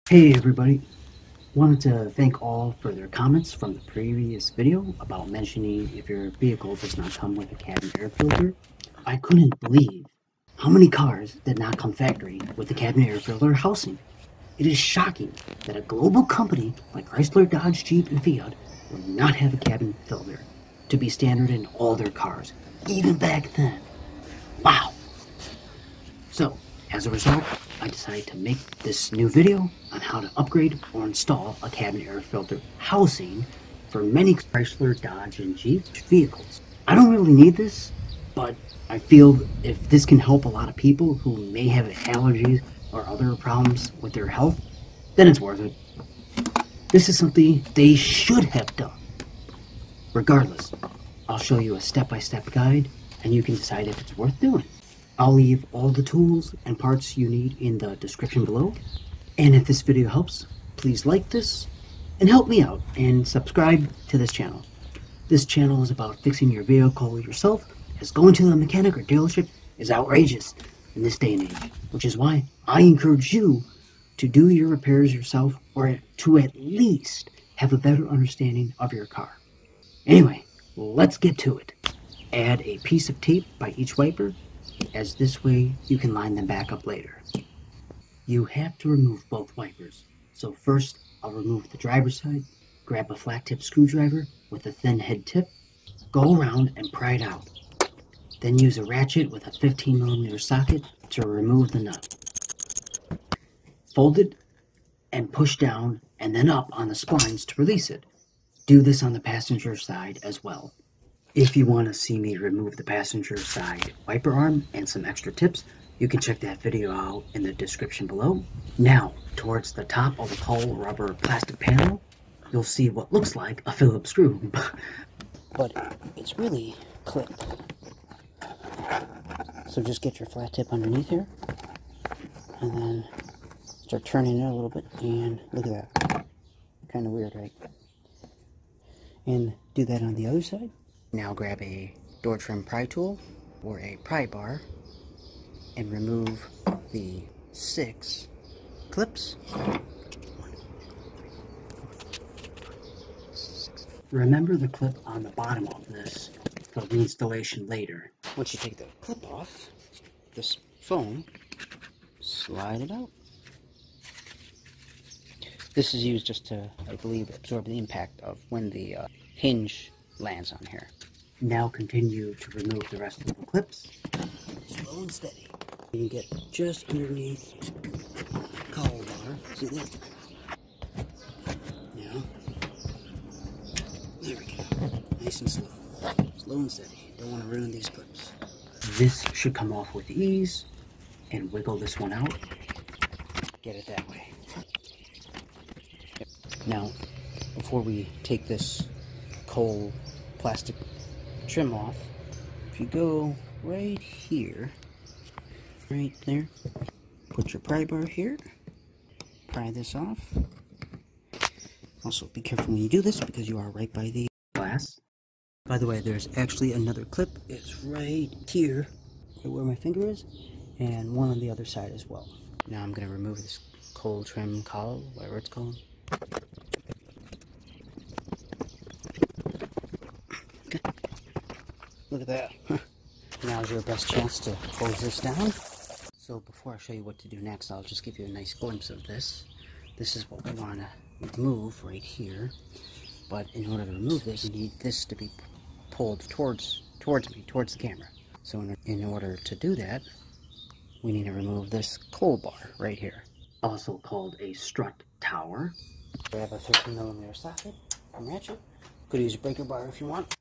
Hey everybody, wanted to thank all for their comments from the previous video about mentioning if your vehicle does not come with a cabin air filter. I couldn't believe how many cars did not come factory with the cabin air filter housing. It is shocking that a global company like Chrysler, Dodge, Jeep, and Fiat would not have a cabin filter to be standard in all their cars, even back then. Wow! So, as a result, I decided to make this new video on how to upgrade or install a cabin air filter housing for many Chrysler, Dodge, and Jeep vehicles. I don't really need this, but I feel if this can help a lot of people who may have allergies or other problems with their health, then it's worth it. This is something they should have done. Regardless, I'll show you a step-by-step guide and you can decide if it's worth doing. I'll leave all the tools and parts you need in the description below. And if this video helps, please like this and help me out and subscribe to this channel. This channel is about fixing your vehicle yourself, as going to the mechanic or dealership is outrageous in this day and age, which is why I encourage you to do your repairs yourself or to at least have a better understanding of your car. Anyway, let's get to it. Add a piece of tape by each wiper, as this way you can line them back up later. You have to remove both wipers, so first I'll remove the driver's side, grab a flat tip screwdriver with a thin head tip, go around and pry it out. Then use a ratchet with a 15mm socket to remove the nut. Fold it and push down and then up on the splines to release it. Do this on the passenger side as well. If you want to see me remove the passenger side wiper arm and some extra tips, you can check that video out in the description below. Now, towards the top of the cowl rubber plastic panel, you'll see what looks like a Phillips screw, but it's really clipped. So just get your flat tip underneath here, and then start turning it a little bit, and look at that. Kind of weird, right? And do that on the other side. Now grab a door trim pry tool or a pry bar and remove the 6 clips. Remember the clip on the bottom of this for reinstallation later. Once you take the clip off, this foam, slide it out. This is used just to, I believe, absorb the impact of when the hinge lands on here. Now continue to remove the rest of the clips. Slow and steady. You get just underneath the cowl bar. See that? Now, there we go. Nice and slow. Slow and steady. Don't want to ruin these clips. This should come off with ease. And wiggle this one out. Get it that way. Now, before we take this cowl plastic trim off, if you go right here, right there, put your pry bar here, pry this off. Also be careful when you do this because you are right by the glass. By the way, there's actually another clip. It's right here, right where my finger is, and one on the other side as well. Now I'm going to remove this cowl trim cowl, whatever it's called. Okay. Look at that. Now's your best chance to close this down. So before I show you what to do next, I'll just give you a nice glimpse of this. This is what we want to remove right here. But in order to remove this, you need this to be pulled towards me, towards the camera. So in order to do that, we need to remove this cowl bar right here. Also called a strut tower. Grab a 15mm socket and ratchet. Could use a breaker bar if you want.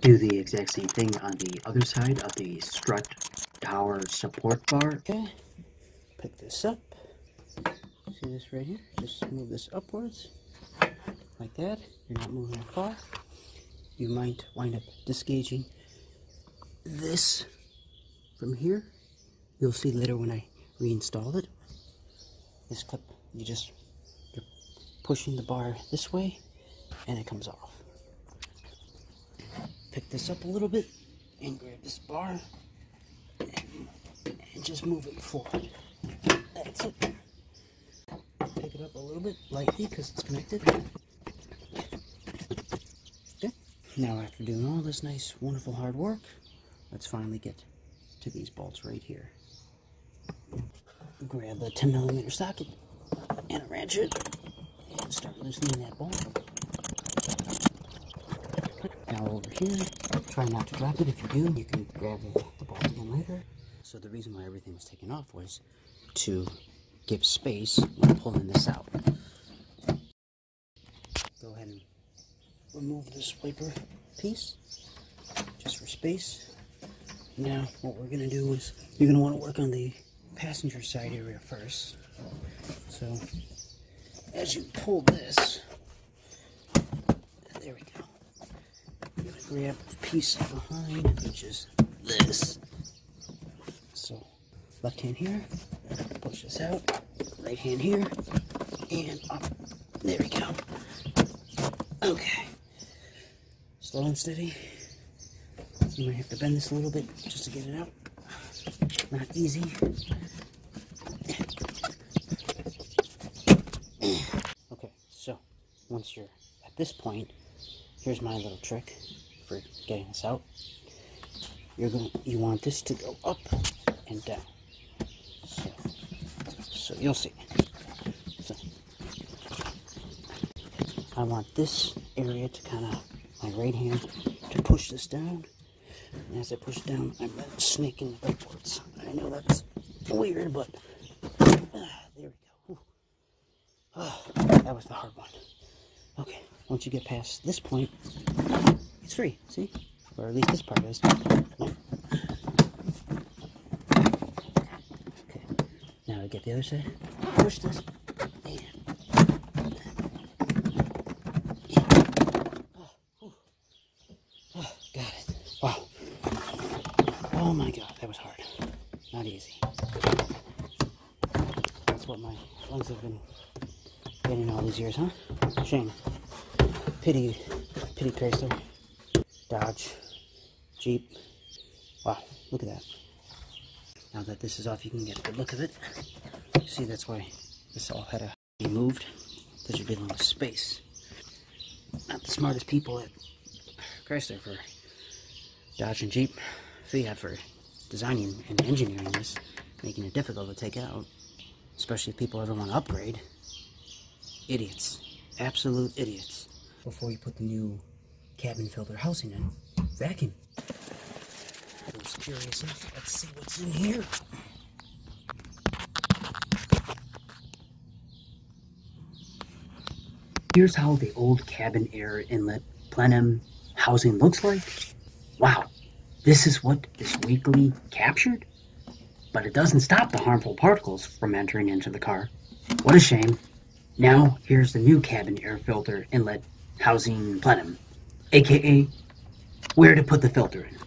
Do the exact same thing on the other side of the strut tower support bar. Okay, pick this up. See this right here? Just move this upwards, like that. You're not moving it far. You might wind up disengaging this from here. You'll see later when I reinstall it. This clip, you're pushing the bar this way, and it comes off. Pick this up a little bit and grab this bar and just move it forward. that's it. Pick it up a little bit lightly because it's connected. Okay. Now after doing all this nice, wonderful hard work, let's finally get to these bolts right here. Grab a 10mm socket and a ratchet and start loosening that bolt. Now over here, try not to drop it. If you do, you can grab the bolt again later. So the reason why everything was taken off was to give space when pulling this out. Go ahead and remove this wiper piece just for space. Now what we're going to do is you're going to want to work on the passenger side area first. So as you pull this, there we go. You're going to grab the piece behind, which is this. So left hand here, push this out, right hand here, and up. There we go. Okay. Slow and steady. You might have to bend this a little bit just to get it out. Not easy. Okay, so once you're at this point, here's my little trick for getting this out. You want this to go up and down. So you'll see. So I want this area to kind of, my right hand, to push this down. And as I push it down, I'm snaking the backwards. I know that's weird, but there we go. That was the hard one. Okay, once you get past this point, it's free, see? Or at least this part is. Okay, now to get the other side, push this, and got it. Wow. Oh my god, that was hard. Not easy. That's what my lungs have been getting all these years, huh? Shame. Pity Chrysler, Dodge, Jeep. Wow, look at that. Now that this is off, you can get a good look of it. See, that's why this all had to be moved, because you're dealing with space. Not the smartest people at Chrysler for Dodge and Jeep, Fiat for designing and engineering this, making it difficult to take out, especially if people ever want to upgrade. Idiots. Absolute idiots. Before you put the new cabin filter housing in, vacuum. I was curious enough. Let's see what's in here. Here's how the old cabin air inlet Plenum housing looks like. Wow, this is what is weakly captured? But it doesn't stop the harmful particles from entering into the car. What a shame. Now, here's the new cabin air filter inlet housing Plenum, aka where to put the filter in.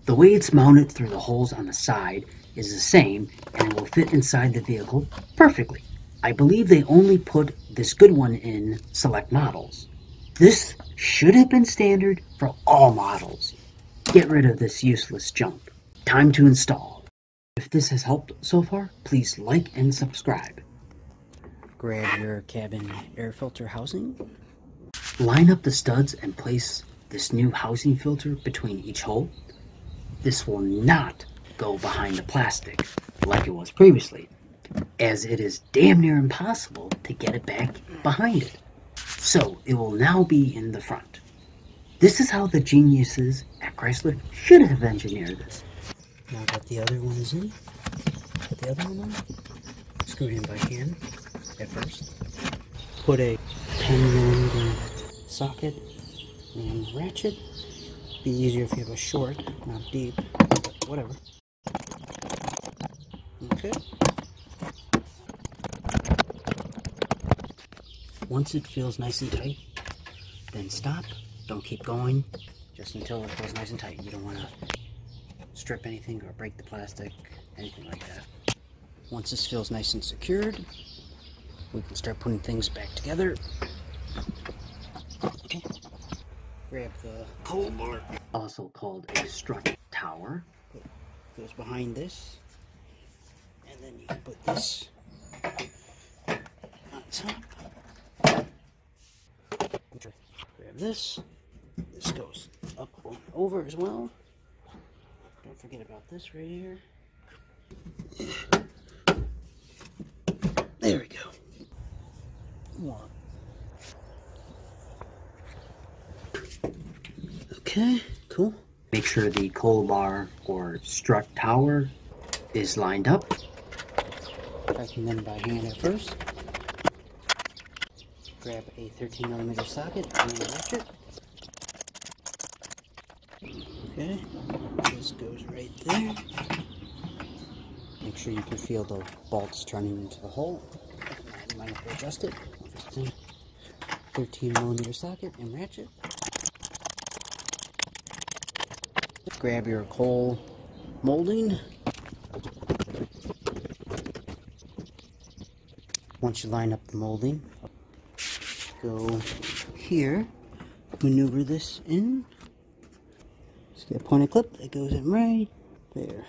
The way it's mounted through the holes on the side is the same, and it will fit inside the vehicle perfectly. I believe they only put this good one in select models. This should have been standard for all models. Get rid of this useless junk. Time to install. If this has helped so far, please like and subscribe. Grab your cabin air filter housing. Line up the studs and place this new housing filter between each hole. This will not go behind the plastic like it was previously, as it is damn near impossible to get it back behind it. So it will now be in the front. This is how the geniuses at Chrysler should have engineered this. Now that the other one is in, put the other one on, screw it in by hand at first. Put a 10mm socket and ratchet. Be easier if you have a short, not deep, but whatever. Okay. Once it feels nice and tight, then stop. Don't keep going just until it feels nice and tight. You don't want to strip anything or break the plastic, anything like that. Once this feels nice and secured, we can start putting things back together. Okay. Grab the pole bar, also called a strut tower. Goes behind this, and then you can put this on top. Grab this. This goes up and over as well. Don't forget about this right here. There we go. One. Okay, cool. Make sure the coal bar or strut tower is lined up. Tightening them by hand at first. Grab a 13mm socket and ratchet. Okay, this goes right there. Make sure you can feel the bolts turning into the hole. You might have to adjust it. Just a 13mm socket and ratchet. Grab your coal molding. Once you line up the molding, go here, maneuver this in. Just get a pointed clip that goes in right there.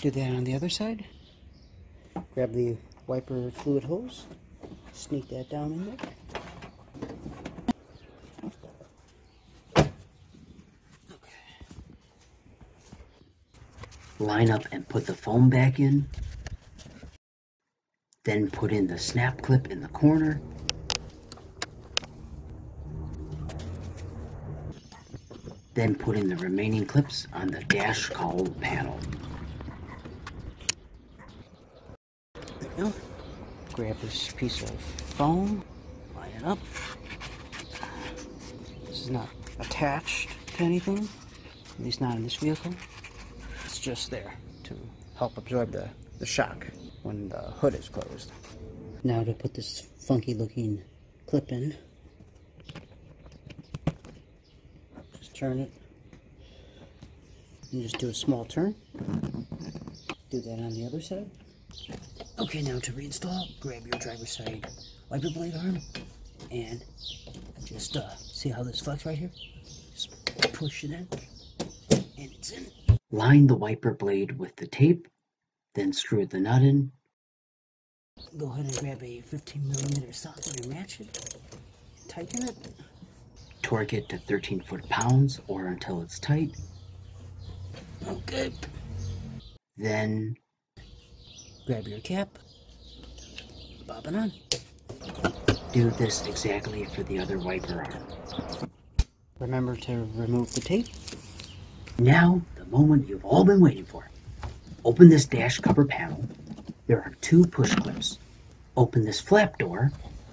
Do that on the other side. Grab the wiper fluid hose, sneak that down in there. Line up and put the foam back in. Then put in the snap clip in the corner. Then put in the remaining clips on the dash cowl panel. There we go. Grab this piece of foam, line it up. This is not attached to anything, at least not in this vehicle. It's just there to help absorb the shock when the hood is closed. Now to put this funky looking clip in. Just turn it. You just do a small turn. Do that on the other side. Okay, now to reinstall, grab your driver's side wiper blade arm and just see how this flex right here? Just push it in and it's in. Line the wiper blade with the tape, then screw the nut in. Go ahead and grab a 15mm socket and ratchet. Tighten it. Torque it to 13 foot-pounds or until it's tight. Okay. Then grab your cap, bob it on. Do this exactly for the other wiper arm. Remember to remove the tape. Now, the moment you've all been waiting for. Open this dash cover panel. There are 2 push clips. Open this flap door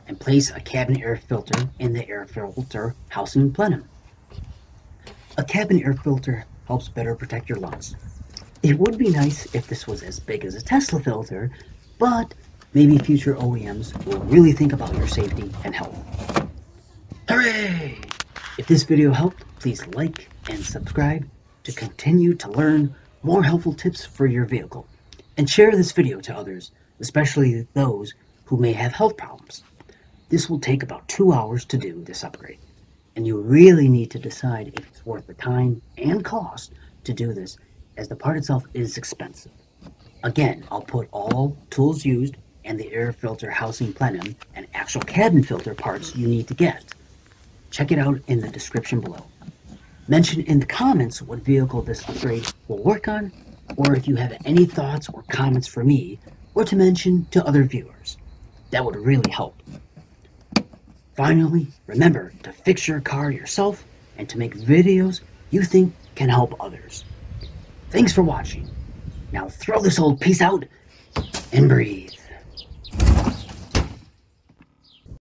and place a cabin air filter in the air filter housing plenum. A cabin air filter helps better protect your lungs. It would be nice if this was as big as a Tesla filter, but maybe future OEMs will really think about your safety and health. Hooray! If this video helped, please like and subscribe to continue to learn more helpful tips for your vehicle. And share this video to others, especially those who may have health problems. This will take about 2 hours to do this upgrade, and you really need to decide if it's worth the time and cost to do this, as the part itself is expensive. Again, I'll put all tools used and the air filter housing plenum and actual cabin filter parts you need to get. Check it out in the description below. Mention in the comments what vehicle this upgrade will work on, or if you have any thoughts or comments for me, or to mention to other viewers. That would really help. Finally, remember to fix your car yourself and to make videos you think can help others. Thanks for watching. Now throw this old piece out and breathe.